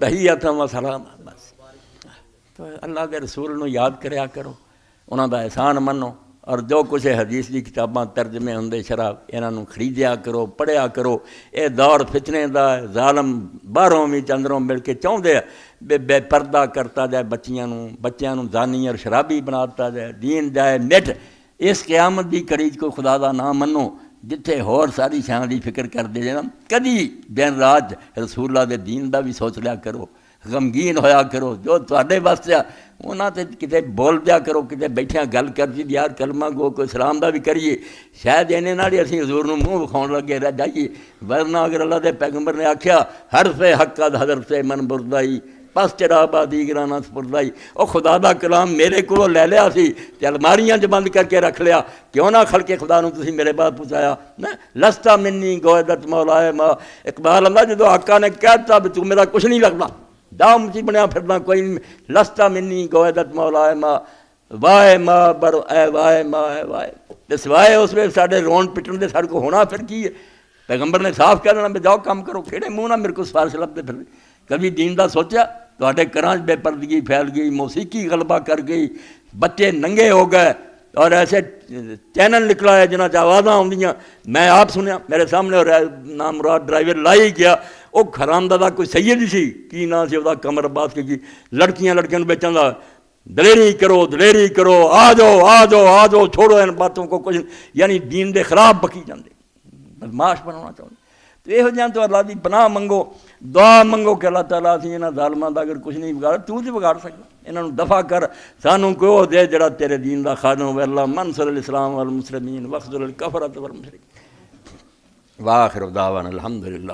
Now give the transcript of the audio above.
تحیۃ و سلام. بس تو اللہ کے رسول نو یاد کریا کرو، انہاں دا احسان منو، اور جو کچھ حدیث دی کتاباں ترجمے ہوندے شرح انہاں نو خریدیا کرو، پڑھیا کرو. اے دور فتنے دا، ظالم باہروں بھی چندروں مل کے چاہندے بے پردہ کرتا جائے بچیاں نو زانی اور شرابی بناتا جائے، دین جائے مٹ. اس قیامت دی کریج کو خدا دا نام منو جتھے ہور ساری شان دی فکر کر دے جانا. کدی دن رات رسول اللہ دے دین دا بھی سوچ لیا کرو، غمگین ہویا کرو. جو تواڈے واسطے انہاں تے کتے بول دیا کرو، کتے بیٹھیاں گل کر جی یار کلمہ گو کوئی سلام دا بھی کریے. شاید انہیں نال ہی اسی حضور نو منہ وکھاؤن لگے رہ جائیے، ورنہ اگر اللہ دے پیغمبر نے آکھیا حرف حق قد حضرت من بردائی پس چرا بادی گرانا سپردائی. او خدا دا کلام میرے کو لے لیا سی تے الماریاں چ بند کر کے رکھ لیا، کیوں نہ کھل کے خدا نو تسی میرے بعد پہنچایا. لستا منی گویدت مولا ما اقبال اللہ جدو آقا نے کہتا بھی تو میرا کچھ نہیں لگتا، دام سی بنیا پھرنا کوئی نہیں. لستا منی گویدت مولا ما وائے ما بر اے وائے ما اے وائے. تے سوائے اس ویلے ساڈے رون پٹن دے ساڈے کو ہونا پھر کی ہے؟ پیغمبر نے صاف کہہ دینا بھی جاؤ کام کرو، کہڑے منہ نہ میرے کو سفارش لبتے پھر. کبھی دین دا سوچا؟ تواڈے گھراں بے پردگی پھیل گئی، موسیقی غلبہ کر گئی، بچے ننگے ہو گئے، اور ایسے چینل نکلا ہے جنہاں چ آوازاں آؤندیاں. میں آپ سنیا میرے سامنے نام مراد ڈرائیور لائی گیا، وہ حرامزادہ کوئی سید ہی سی، کی نام سی وہ کمر عباس کی، لڑکیاں نوں بیچن دا. دلیری کرو، آ جاؤ چھوڑو ان باتوں کو. کچھ یعنی دین دے خلاف بکی جاندے، بدماش بنانا چاہتے. تو یہ جہاں تو اللہ دی پناہ منگو، دعا منگو کہ اللہ تعالیٰ اسی انہاں ظالماں دا اگر کچھ نہیں بگاڑ تو تے بگاڑ سکدا، انہاں نوں دفع کر، سانوں کو دے جڑا تیرے دین دا خادم ہوے. اللہ منصر الاسلام والمسلمین واخذل الکفرۃ والمشرکین. واخر دعوانا الحمدللہ.